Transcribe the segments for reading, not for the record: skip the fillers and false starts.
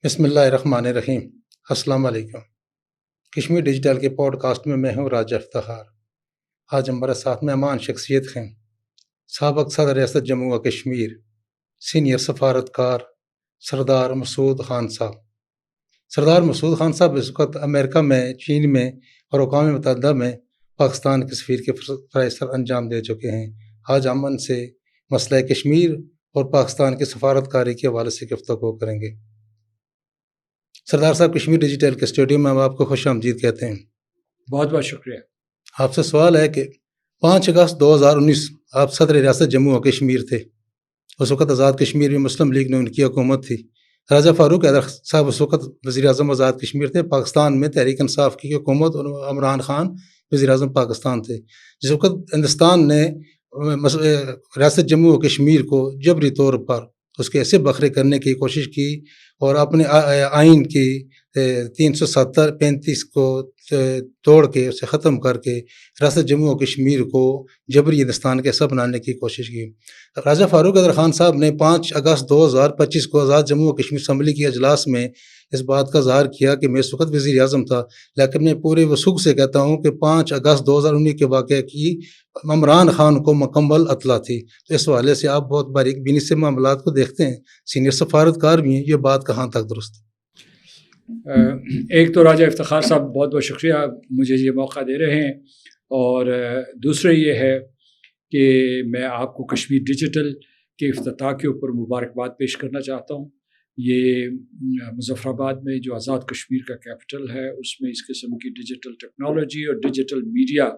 بسم اللہ الرحمن الرحیم۔ السلام علیکم۔ کشمیر ڈیجیٹل کے پوڈ کاسٹ میں ہوں راجہ افتخار۔ آج ہمارے ساتھ مہمان شخصیت ہیں سابق صدر ریاست جموں و کشمیر سینئر سفارتکار سردار مسعود خان صاحب۔ سردار مسعود خان صاحب اس وقت امریکہ میں، چین میں اور اقوام متحدہ میں پاکستان کے سفیر کے فرائض سر انجام دے چکے ہیں۔ آج ہم ان سے مسئلہ کشمیر اور پاکستان کی سفارتکاری کے حوالے سے گفتگو کریں گے۔ سردار صاحب، کشمیر ڈیجیٹل کے اسٹوڈیو میں ہم آپ کو خوش آمدید کہتے ہیں۔ بہت بہت شکریہ۔ آپ سے سوال ہے کہ 5 اگست 2019 آپ صدر ریاست جموں و کشمیر تھے۔ اس وقت آزاد کشمیر میں مسلم لیگ نے ان کی حکومت تھی۔ راجہ فاروق حیدر صاحب اس وقت وزیر اعظم آزاد کشمیر تھے۔ پاکستان میں تحریک انصاف کی حکومت اور عمران خان وزیر اعظم پاکستان تھے۔ جس وقت ہندوستان نے ریاست جموں و کشمیر کو جبری طور پر اس کے ایسے بکھرے کرنے کی کوشش کی اور اپنے آئین کی 370-35 کو توڑ کے اسے ختم کر کے ریاست جموں و کشمیر کو جبری ہندوستان کے حصہ بنانے کی کوشش کی۔ راجہ فاروق حیدر خان صاحب نے 5 اگست 2025 کو آزاد جموں و کشمیر اسمبلی کے اجلاس میں اس بات کا اظہار کیا کہ میں اس وقت وزیر اعظم تھا، لیکن میں پورے وثوق سے کہتا ہوں کہ 5 اگست 2019 کے واقعے کی عمران خان کو مکمل اطلاع تھی۔ تو اس حوالے سے آپ بہت باریک بینی سے معاملات کو دیکھتے ہیں، سینئر سفارتکار بھی ہیں، یہ بات کہاں تک درست ہے؟ ایک تو راجہ افتخار صاحب بہت بہت شکریہ مجھے یہ موقع دے رہے ہیں، اور دوسرے یہ ہے کہ میں آپ کو کشمیر ڈیجیٹل کے افتتاح کے اوپر مبارکباد پیش کرنا چاہتا ہوں۔ یہ مظفر آباد میں جو آزاد کشمیر کا کیپٹل ہے، اس میں اس قسم کی ڈیجیٹل ٹیکنالوجی اور ڈیجیٹل میڈیا،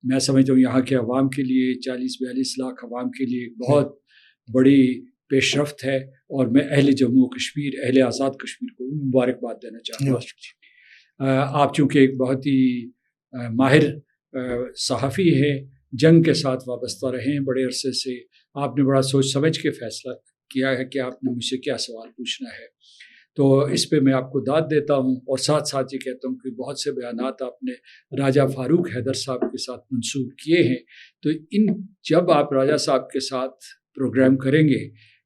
میں سمجھتا ہوں یہاں کے عوام کے لیے 40-42 لاکھ عوام کے لیے ایک بہت بڑی پیش رفت ہے، اور میں اہل جموں و کشمیر، اہل آزاد کشمیر کو بھی مبارکباد دینا چاہتا ہوں۔ آپ چونکہ ایک بہت ہی ماہر صحافی ہیں، جنگ کے ساتھ وابستہ رہے ہیں بڑے عرصے سے، آپ نے بڑا سوچ سمجھ کے فیصلہ کیا ہے کہ آپ نے مجھ سے کیا سوال پوچھنا ہے، تو اس پہ میں آپ کو داد دیتا ہوں، اور ساتھ ساتھ یہ کہتا ہوں کہ بہت سے بیانات آپ نے راجہ فاروق حیدر صاحب کے ساتھ منسوب کیے ہیں، تو جب آپ راجہ صاحب کے ساتھ پروگرام کریں گے،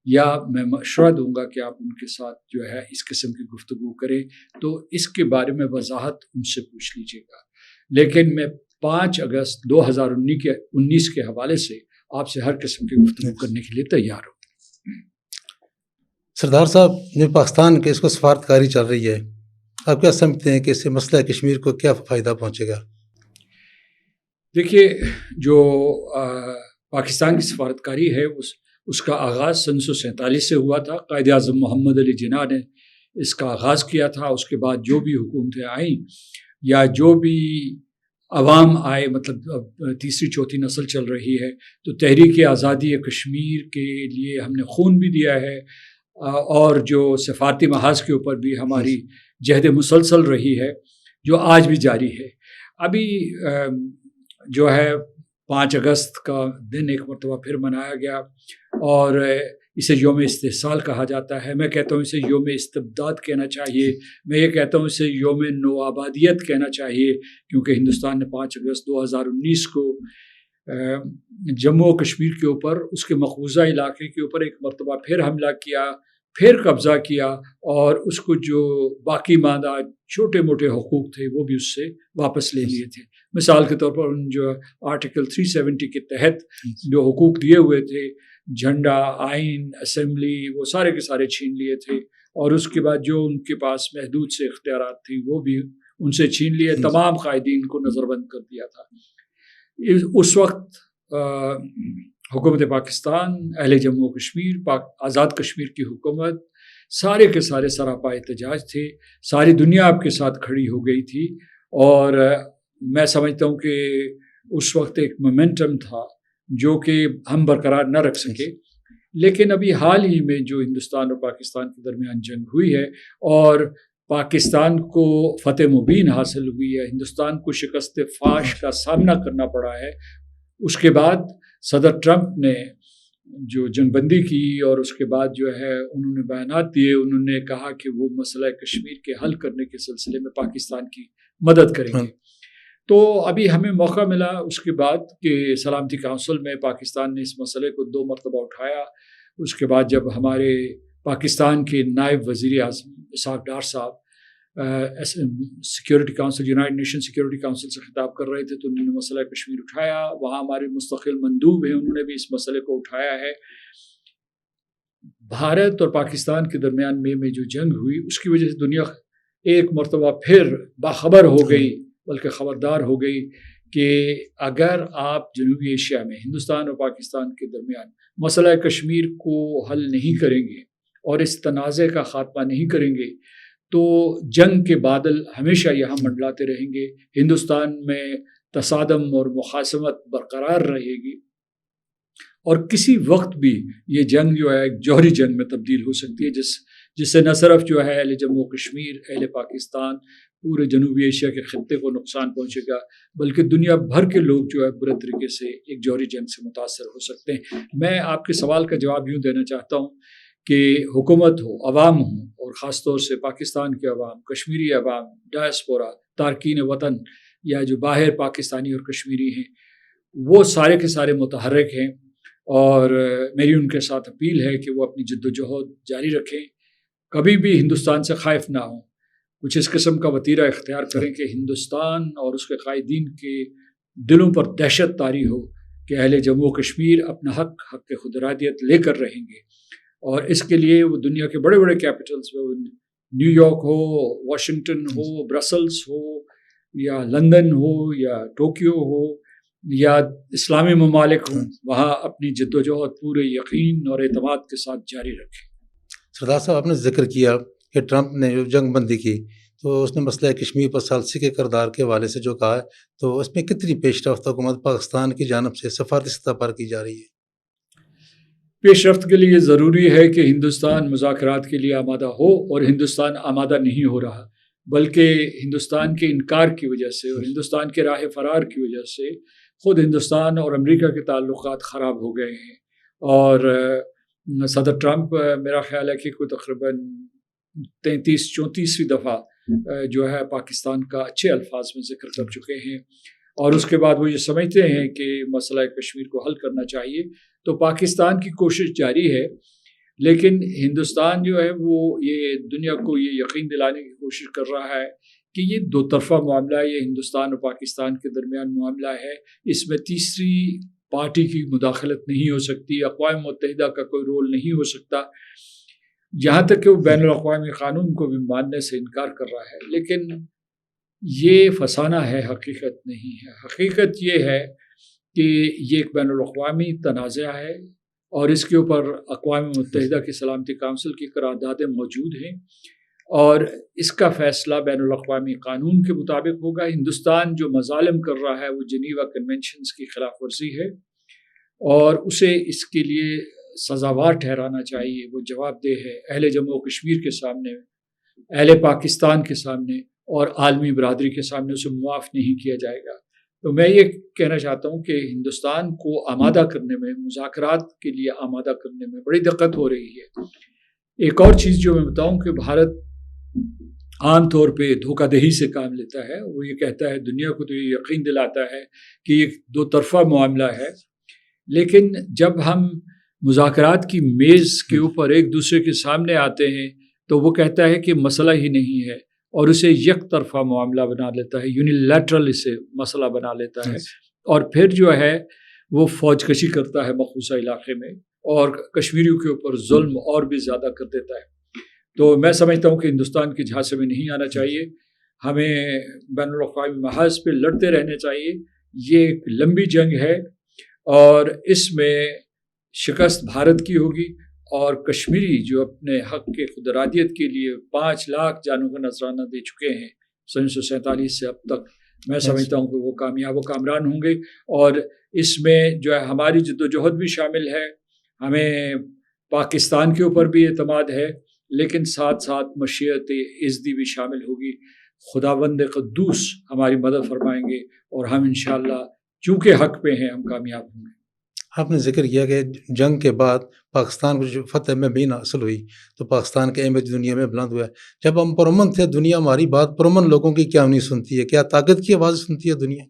یا میں مشورہ دوں گا کہ آپ ان کے ساتھ جو ہے اس قسم کی گفتگو کریں، تو اس کے بارے میں وضاحت ان سے پوچھ لیجیے گا۔ لیکن میں 5 اگست 2019 کے حوالے سے آپ سے ہر قسم کی گفتگو کرنے کے لیے تیار ہوں۔ سردار صاحب، جو پاکستان کے اس کو سفارتکاری چل رہی ہے، آپ کیا سمجھتے ہیں کہ اس سے مسئلہ کشمیر کو کیا فائدہ پہنچے گا؟ دیکھیے، جو پاکستان کی سفارتکاری ہے اس کا آغاز 1947 سے ہوا تھا۔ قائد اعظم محمد علی جناح نے اس کا آغاز کیا تھا۔ اس کے بعد جو بھی حکومتیں آئیں یا جو بھی عوام آئے، مطلب اب تیسری چوتھی نسل چل رہی ہے، تو تحریک آزادی کشمیر کے لیے ہم نے خون بھی دیا ہے، اور جو سفارتی محاذ کے اوپر بھی ہماری جہد مسلسل رہی ہے، جو آج بھی جاری ہے۔ ابھی جو ہے 5 اگست کا دن ایک مرتبہ پھر منایا گیا، اور اسے یوم استحصال کہا جاتا ہے۔ میں کہتا ہوں اسے یوم استبداد کہنا چاہیے، میں یہ کہتا ہوں اسے یوم نوآبادیت کہنا چاہیے، کیونکہ ہندوستان نے 5 اگست 2019 کو جموں و کشمیر کے اوپر، اس کے مقبوضہ علاقے کے اوپر ایک مرتبہ پھر حملہ کیا، پھر قبضہ کیا، اور اس کو جو باقی ماندہ چھوٹے موٹے حقوق تھے وہ بھی اس سے واپس لے لیے تھے۔ مثال کے طور پر ان جو آرٹیکل 370 کے تحت جو حقوق دیے ہوئے تھے، جھنڈا، آئین، اسمبلی، وہ سارے کے سارے چھین لیے تھے، اور اس کے بعد جو ان کے پاس محدود سے اختیارات تھے وہ بھی ان سے چھین لیے، تمام قائدین کو نظر بند کر دیا تھا۔ اس وقت حکومت پاکستان، اہل جموں و کشمیر، آزاد کشمیر کی حکومت، سارے کے سارے سراپا احتجاج تھے، ساری دنیا آپ کے ساتھ کھڑی ہو گئی تھی، اور میں سمجھتا ہوں کہ اس وقت ایک مومنٹم تھا جو کہ ہم برقرار نہ رکھ سکے۔ لیکن ابھی حال ہی میں جو ہندوستان اور پاکستان کے درمیان جنگ ہوئی ہے، اور پاکستان کو فتح مبین حاصل ہوئی ہے، ہندوستان کو شکست فاش کا سامنا کرنا پڑا ہے، اس کے بعد صدر ٹرمپ نے جو جنگ بندی کی، اور اس کے بعد جو ہے انہوں نے بیانات دیے، انہوں نے کہا کہ وہ مسئلہ کشمیر کے حل کرنے کے سلسلے میں پاکستان کی مدد کریں گے۔ تو ابھی ہمیں موقع ملا اس کے بعد کہ سلامتی کونسل میں پاکستان نے اس مسئلے کو 2 مرتبہ اٹھایا۔ اس کے بعد جب ہمارے پاکستان کے نائب وزیر اعظم اسحاق ڈار صاحب security council, United nation security council سے خطاب کر رہے تھے تو انہوں نے مسئلہ کشمیر اٹھایا. وہاں ہمارے مستقل مندوب ہیں، انہوں نے بھی اس مسئلے کو اٹھایا ہے. بھارت اور پاکستان کے درمیان میں جو جنگ ہوئی اس کی وجہ سے دنیا ایک مرتبہ پھر باخبر ہو گئی، بلکہ خبردار ہو گئی کہ اگر آپ جنوبی ایشیا میں ہندوستان اور پاکستان کے درمیان مسئلہ کشمیر کو حل نہیں کریں گے اور اس تنازع کا خاتمہ نہیں کریں گے تو جنگ کے بادل ہمیشہ یہاں منڈلاتے رہیں گے. ہندوستان میں تصادم اور مخاصمت برقرار رہے گی اور کسی وقت بھی یہ جنگ جو ہے ایک جوہری جنگ میں تبدیل ہو سکتی ہے، جس سے نہ صرف جو ہے اہل جموں کشمیر، اہل پاکستان، پورے جنوبی ایشیا کے خطے کو نقصان پہنچے گا، بلکہ دنیا بھر کے لوگ جو ہے برے طریقے سے ایک جوہری جنگ سے متاثر ہو سکتے ہیں. میں آپ کے سوال کا جواب یوں دینا چاہتا ہوں کہ حکومت ہو، عوام ہوں، اور خاص طور سے پاکستان کے عوام، کشمیری عوام، ڈائسپورا، تارکین وطن یا جو باہر پاکستانی اور کشمیری ہیں، وہ سارے کے سارے متحرک ہیں اور میری ان کے ساتھ اپیل ہے کہ وہ اپنی جد و جہد جاری رکھیں، کبھی بھی ہندوستان سے خائف نہ ہوں، کچھ اس قسم کا وتیرہ اختیار کریں کہ ہندوستان اور اس کے قائدین کے دلوں پر دہشت طاری ہو کہ اہل جموں کشمیر اپنا حق خود ارادیت لے کر رہیں گے. اور اس کے لیے وہ دنیا کے بڑے بڑے کیپٹلز میں، نیو یارک ہو، واشنگٹن ہو، برسلز ہو، یا لندن ہو، یا ٹوکیو ہو، یا اسلامی ممالک ہوں، وہاں اپنی جد و جہد پورے یقین اور اعتماد کے ساتھ جاری رکھیں. سردار صاحب، آپ نے ذکر کیا کہ ٹرمپ نے جو جنگ بندی کی تو اس نے مسئلہ کشمیر پر ثالثی کے کردار کے حوالے سے جو کہا ہے، تو اس میں کتنی پیش رفت حکومت پاکستان کی جانب سے سفارتی سطح پر کی جا رہی ہے؟ پیش رفت کے لیے ضروری ہے کہ ہندوستان مذاکرات کے لیے آمادہ ہو، اور ہندوستان آمادہ نہیں ہو رہا، بلکہ ہندوستان کے انکار کی وجہ سے اور ہندوستان کے راہ فرار کی وجہ سے خود ہندوستان اور امریکہ کے تعلقات خراب ہو گئے ہیں. اور صدر ٹرمپ میرا خیال ہے کہ کوئی تقریباً 34ویں دفعہ جو ہے پاکستان کا اچھے الفاظ میں ذکر کر چکے ہیں، اور اس کے بعد وہ یہ سمجھتے ہیں کہ مسئلہ کشمیر کو حل کرنا چاہیے. تو پاکستان کی کوشش جاری ہے، لیکن ہندوستان جو ہے وہ یہ دنیا کو یہ یقین دلانے کی کوشش کر رہا ہے کہ یہ دو طرفہ معاملہ ہے، یہ ہندوستان اور پاکستان کے درمیان معاملہ ہے، اس میں تیسری پارٹی کی مداخلت نہیں ہو سکتی، اقوام متحدہ کا کوئی رول نہیں ہو سکتا، یہاں تک کہ وہ بین الاقوامی قانون کو بھی ماننے سے انکار کر رہا ہے. لیکن یہ فسانہ ہے، حقیقت نہیں ہے. حقیقت یہ ہے کہ یہ ایک بین الاقوامی تنازع ہے اور اس کے اوپر اقوام متحدہ کی سلامتی کونسل کی قراردادیں موجود ہیں، اور اس کا فیصلہ بین الاقوامی قانون کے مطابق ہوگا. ہندوستان جو مظالم کر رہا ہے وہ جنیوا کنونشنز کی خلاف ورزی ہے، اور اسے اس کے لیے سزاوار ٹھہرانا چاہیے. وہ جواب دہ ہے اہل جموں و کشمیر کے سامنے، اہل پاکستان کے سامنے اور عالمی برادری کے سامنے. اسے معاف نہیں کیا جائے گا. تو میں یہ کہنا چاہتا ہوں کہ ہندوستان کو آمادہ کرنے میں، مذاکرات کے لیے آمادہ کرنے میں بڑی دقت ہو رہی ہے. ایک اور چیز جو میں بتاؤں کہ بھارت عام طور پہ دھوکہ دہی سے کام لیتا ہے. وہ یہ کہتا ہے، دنیا کو تو یہ یقین دلاتا ہے کہ یہ دو طرفہ معاملہ ہے، لیکن جب ہم مذاکرات کی میز کے اوپر ایک دوسرے کے سامنے آتے ہیں تو وہ کہتا ہے کہ مسئلہ ہی نہیں ہے، اور اسے یک طرفہ معاملہ بنا لیتا ہے، یونیلیٹرل اسے مسئلہ بنا لیتا ہے، اور پھر جو ہے وہ فوج کشی کرتا ہے مخصوصہ علاقے میں، اور کشمیریوں کے اوپر ظلم اور بھی زیادہ کر دیتا ہے. تو میں سمجھتا ہوں کہ ہندوستان کے جھانسے میں نہیں آنا چاہیے، ہمیں بین الاقوامی محاذ پہ لڑتے رہنے چاہیے. یہ ایک لمبی جنگ ہے اور اس میں شکست بھارت کی ہوگی، اور کشمیری جو اپنے حق کے خود ارادیت کے لیے 5 لاکھ جانوں کا نذرانہ دے چکے ہیں 1947 سے اب تک، میں سمجھتا ہوں کہ وہ کامیاب و کامران ہوں گے. اور اس میں جو ہے ہماری جد و جہد بھی شامل ہے، ہمیں پاکستان کے اوپر بھی اعتماد ہے، لیکن ساتھ ساتھ مشیت عزدی بھی شامل ہوگی. خداوند قدوس ہماری مدد فرمائیں گے، اور ہم انشاءاللہ چونکہ حق پہ ہیں ہم کامیاب ہوں گے. آپ نے ذکر کیا کہ جنگ کے بعد پاکستان کو جو فتح میں بھی حاصل ہوئی تو پاکستان کا امیج دنیا میں بلند ہوا ہے. جب ہم پرامن تھے، دنیا ہماری بات پرامن لوگوں کی کیوں نہیں سنتی ہے؟ کیا طاقت کی آواز سنتی ہے دنیا؟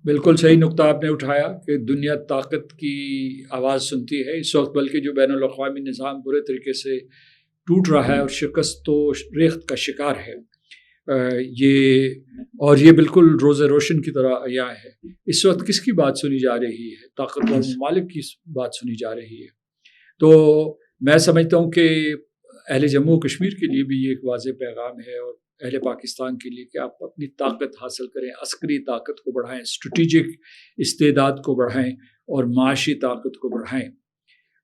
بالکل صحیح نقطہ آپ نے اٹھایا کہ دنیا طاقت کی آواز سنتی ہے اس وقت، بلکہ جو بین الاقوامی نظام برے طریقے سے ٹوٹ رہا ہے اور شکست و ریخت کا شکار ہے، یہ بالکل روز روشن کی طرح عیاں ہے۔ اس وقت کس کی بات سنی جا رہی ہے؟ طاقتور ممالک کی بات سنی جا رہی ہے۔ تو میں سمجھتا ہوں کہ اہل جموں و کشمیر کے لیے بھی یہ ایک واضح پیغام ہے، اور اہل پاکستان کے لیے کہ آپ اپنی طاقت حاصل کریں، عسکری طاقت کو بڑھائیں، اسٹریٹجک استعداد کو بڑھائیں اور معاشی طاقت کو بڑھائیں۔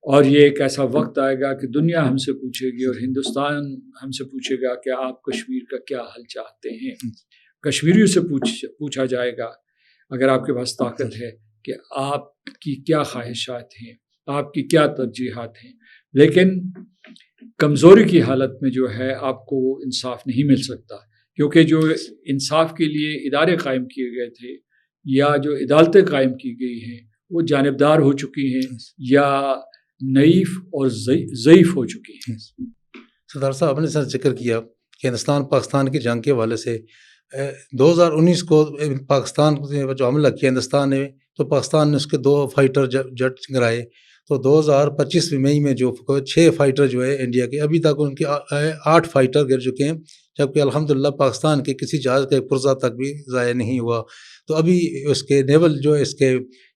اور یہ ایک ایسا وقت آئے گا کہ دنیا ہم سے پوچھے گی اور ہندوستان ہم سے پوچھے گا کہ آپ کشمیر کا کیا حل چاہتے ہیں۔ کشمیریوں سے پوچھا جائے گا اگر آپ کے پاس طاقت ہے کہ آپ کی کیا خواہشات ہیں، آپ کی کیا ترجیحات ہیں۔ لیکن کمزوری کی حالت میں جو ہے آپ کو انصاف نہیں مل سکتا، کیونکہ جو انصاف کے لیے ادارے قائم کیے گئے تھے یا جو عدالتیں قائم کی گئی ہیں وہ جانبدار ہو چکی ہیں یا نعیف اور ضعیف ہو چکی ہیں۔ سردار صاحب، آپ نے سر ذکر کیا کہ ہندوستان پاکستان کی جنگ کے حوالے سے 2019 کو پاکستان جو حملہ کیا ہندوستان نے، تو پاکستان نے اس کے 2 فائٹر جٹ گرائے، تو 2025 مئی میں جو 6 فائٹر جو ہے انڈیا کے، ابھی تک ان کے 8 فائٹر گر چکے ہیں، جبکہ الحمدللہ پاکستان کے کسی جہاز کا ایک پرزہ تک بھی ضائع نہیں ہوا۔ تو ابھی اس کے نیول جو اس کے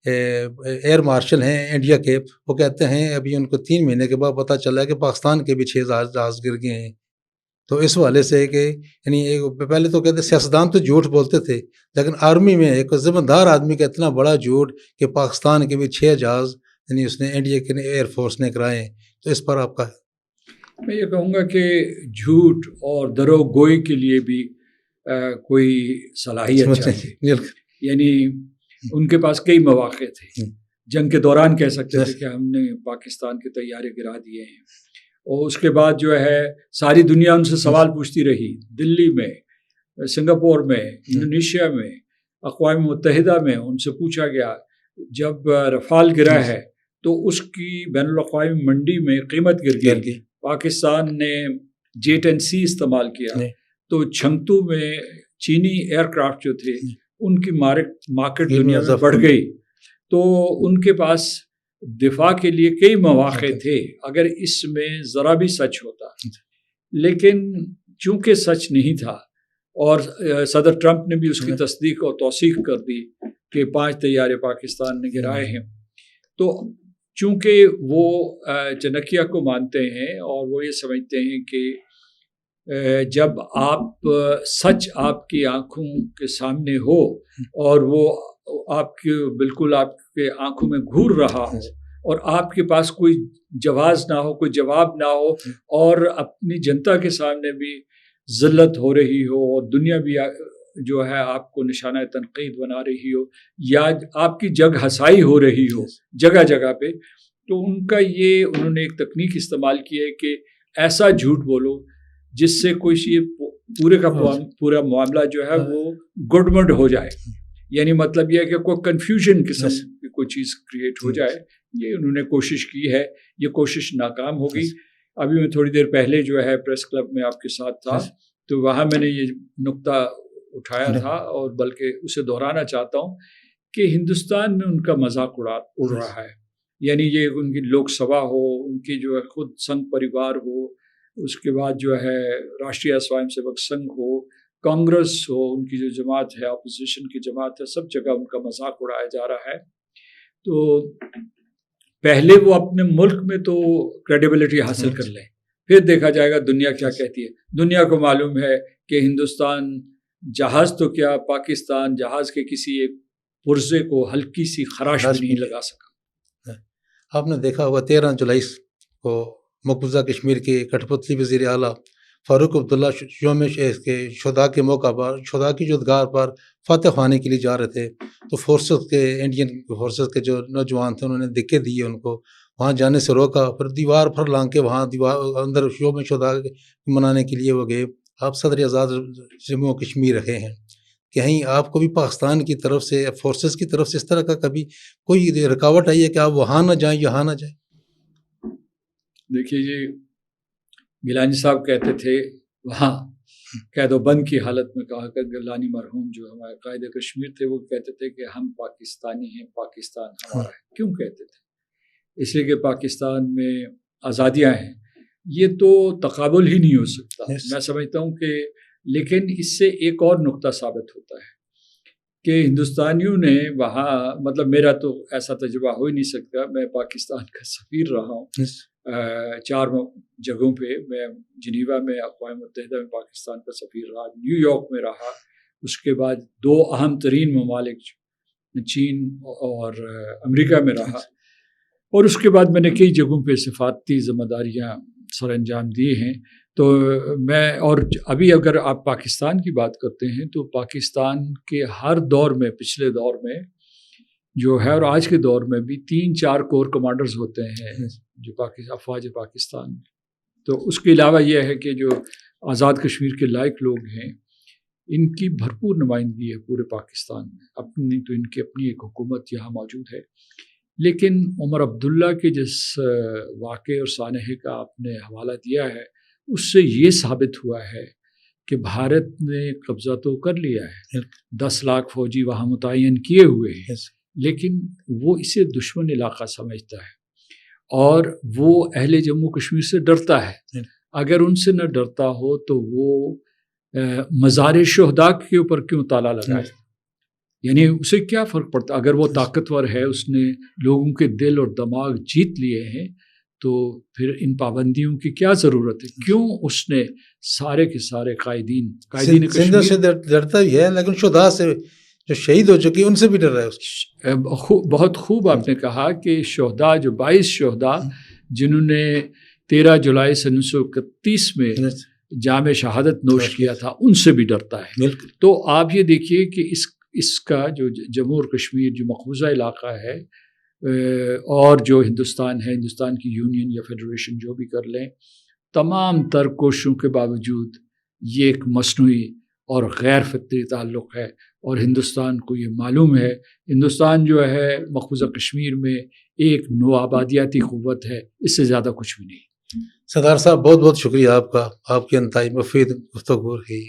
ایئر مارشل ہیں انڈیا کے، وہ کہتے ہیں ابھی ان کو 3 مہینے کے بعد پتہ چلا ہے کہ پاکستان کے بھی 6 جہاز گر گئے ہیں۔ تو اس والے سے کہ یعنی پہلے تو کہتے سیاستدان تو جھوٹ بولتے تھے، لیکن آرمی میں ایک ذمہ دار آدمی کا اتنا بڑا جھوٹ کہ پاکستان کے بھی 6 جہاز یعنی اس نے انڈیا کے ایئر فورس نے کرائے ہیں۔ تو اس پر آپ کا؟ میں یہ کہوں گا کہ جھوٹ اور دروغ گوئی کے لیے بھی کوئی صلاحیت چاہیے، یعنی ان کے پاس کئی مواقع تھے۔ جنگ کے دوران کہہ سکتے تھے کہ ہم نے پاکستان کے طیارے گرا دیے ہیں، اور اس کے بعد جو ہے ساری دنیا ان سے سوال پوچھتی رہی، دلی میں، سنگاپور میں، انڈونیشیا میں، اقوام متحدہ میں ان سے پوچھا گیا جب رفال گرا ہے تو اس کی بین الاقوامی منڈی میں قیمت گر گئی، پاکستان نے جیٹ اینڈ سی استعمال کیا، تو چھنگتو میں چینی ایئر کرافٹ جو تھے ان کی مارکیٹ دنیا میں بڑھ گئی۔ تو ان کے پاس دفاع کے لیے کئی مواقع تھے اگر اس میں ذرا بھی سچ ہوتا، لیکن چونکہ سچ نہیں تھا اور صدر ٹرمپ نے بھی اس کی تصدیق اور توثیق کر دی کہ 5 طیارے پاکستان نے گرائے ہیں، تو چونکہ وہ چنکیا کو مانتے ہیں اور وہ یہ سمجھتے ہیں کہ جب آپ سچ آپ کی آنکھوں کے سامنے ہو اور وہ آپ کے بالکل آپ کے آنکھوں میں گھور رہا ہو اور آپ کے پاس کوئی جواز نہ ہو، کوئی جواب نہ ہو، اور اپنی جنتا کے سامنے بھی ذلت ہو رہی ہو اور دنیا بھی جو ہے آپ کو نشانہ تنقید بنا رہی ہو یا آپ کی جگ ہسائی ہو رہی ہو جگہ جگہ پہ، تو انہوں نے ایک تکنیک استعمال کی ہے کہ ایسا جھوٹ بولو جس سے کوئی پورے کا پورا معاملہ جو ہے وہ گڈمڈ ہو جائے، یعنی مطلب یہ ہے کہ کوئی کنفیوژن قسم کی کوئی چیز کریٹ ہو جائے۔ یہ انہوں نے کوشش کی ہے، یہ کوشش ناکام ہوگی۔ ابھی میں تھوڑی دیر پہلے جو ہے پریس کلب میں آپ کے ساتھ تھا، تو وہاں میں نے یہ نقطہ اٹھایا تھا اور بلکہ اسے دہرانا چاہتا ہوں کہ ہندوستان میں ان کا مذاق اڑ رہا ہے، یعنی یہ ان کی لوک سبھا ہو، ان کی جو ہے خود سنگھ پریوار ہو، اس کے بعد جو ہے راشٹریہ سوائم سیوک سنگھ ہو، کانگریس ہو، ان کی جو جماعت ہے، اپوزیشن کی جماعت ہے، سب جگہ ان کا مذاق اڑایا جا رہا ہے۔ تو پہلے وہ اپنے ملک میں تو کریڈیبلٹی حاصل کر لیں، پھر دیکھا جائے گا دنیا کیا کہتی ہے۔ دنیا کو معلوم ہے کہ ہندوستان جہاز تو کیا، پاکستان جہاز کے کسی ایک پرزے کو ہلکی سی خراش بھی نہیں لگا سکا۔ آپ نے دیکھا ہوگا 13 جولائی کو مقبوضہ کشمیر کے کٹھ پتلی وزیر اعلیٰ فاروق عبداللہ یوم شہداء کے موقع پر شہداء کی یادگار پر فاتح خوانے کے لیے جا رہے تھے، تو انڈین فورسز کے جو نوجوان تھے انہوں نے دھکے دیے ان کو، وہاں جانے سے روکا، پھر دیوار پر لانگ کے وہاں اندر یوم شہداء منانے کے لیے وہ گئے۔ آپ صدر آزاد جموں و کشمیر رہے ہیں، کہیں آپ کو بھی پاکستان کی طرف سے فورسز کی طرف سے اس طرح کا کبھی کوئی رکاوٹ آئی ہے کہ آپ وہاں نہ جائیں، یہاں نہ جائیں؟ دیکھیے جی، گیلانی صاحب کہتے تھے وہاں قید و بند کی حالت میں کہا کہ گیلانی مرحوم جو ہمارے قائد کشمیر تھے وہ کہتے تھے کہ ہم پاکستانی ہیں، پاکستان ہمارا ہے۔ کیوں کہتے تھے؟ اس لیے کہ پاکستان میں آزادیاں ہیں۔ یہ تو تقابل ہی نہیں ہو سکتا۔ میں سمجھتا ہوں کہ لیکن اس سے ایک اور نقطہ ثابت ہوتا ہے کہ ہندوستانیوں نے وہاں، مطلب میرا تو ایسا تجربہ ہو ہی نہیں سکتا، میں پاکستان کا سفیر رہا ہوں 4 جگہوں پہ۔ میں جنیوا میں اقوام متحدہ میں پاکستان کا سفیر رہا، نیو یارک میں رہا، اس کے بعد 2 اہم ترین ممالک چین اور امریکہ میں رہا، اور اس کے بعد میں نے کئی جگہوں پہ سفارتی ذمہ داریاں سر انجام دیے ہیں۔ تو میں، اور ابھی اگر آپ پاکستان کی بات کرتے ہیں تو پاکستان کے ہر دور میں، پچھلے دور میں جو ہے اور آج کے دور میں بھی 3-4 کور کمانڈرز ہوتے ہیں جو افواج پاکستان میں۔ تو اس کے علاوہ یہ ہے کہ جو آزاد کشمیر کے لائق لوگ ہیں، ان کی بھرپور نمائندگی ہے پورے پاکستان میں، اپنی تو ان کی اپنی ایک حکومت یہاں موجود ہے۔ لیکن عمر عبداللہ کے جس واقعے اور سانحے کا آپ نے حوالہ دیا ہے، اس سے یہ ثابت ہوا ہے کہ بھارت نے قبضہ تو کر لیا ہے، 10 لاکھ فوجی وہاں متعین کیے ہوئے ہیں، لیکن وہ اسے دشمن علاقہ سمجھتا ہے اور وہ اہل جموں کشمیر سے ڈرتا ہے۔ اگر ان سے نہ ڈرتا ہو تو وہ مزار شہداء کے اوپر کیوں تالا لگائے؟ یعنی اسے کیا فرق پڑتا؟ اگر وہ طاقتور ہے، اس نے لوگوں کے دل اور دماغ جیت لیے ہیں، تو پھر ان پابندیوں کی کیا ضرورت ہے؟ کیوں اس نے سارے کے سارے قائدین سندھ سے ڈرتا ہی ہے، لیکن شہداء سے جو شہید ہو چکی ان سے بھی ڈر رہا ہے۔ بہت خوب آپ نے کہا کہ شہداء، جو 22 شہداء جنہوں نے 13 جولائی 1931 میں جام شہادت نوش کیا تھا، ان سے بھی ڈرتا ہے۔ تو آپ یہ دیکھیے کہ اس کا جو جموں اور کشمیر جو مقبوضہ علاقہ ہے اور جو ہندوستان ہے، ہندوستان کی یونین یا فیڈریشن جو بھی کر لیں، تمام تر کوششوں کے باوجود یہ ایک مصنوعی اور غیر فطری تعلق ہے، اور ہندوستان کو یہ معلوم ہے۔ ہندوستان جو ہے مقبوضہ کشمیر میں ایک نوآبادیاتی قوت ہے، اس سے زیادہ کچھ بھی نہیں۔ سردار صاحب بہت بہت شکریہ آپ کا، آپ کی انتہائی مفید گفتگو رہی۔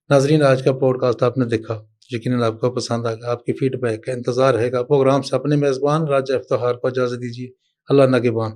ناظرین، آج کا پوڈ کاسٹ آپ نے دیکھا، یقیناً آپ کو پسند آئے گا۔ آپ کی فیڈ بیک کا انتظار رہے گا۔ پروگرام سے اپنے میزبان راجہ افتخار کو اجازت دیجیے۔ اللہ نگہبان۔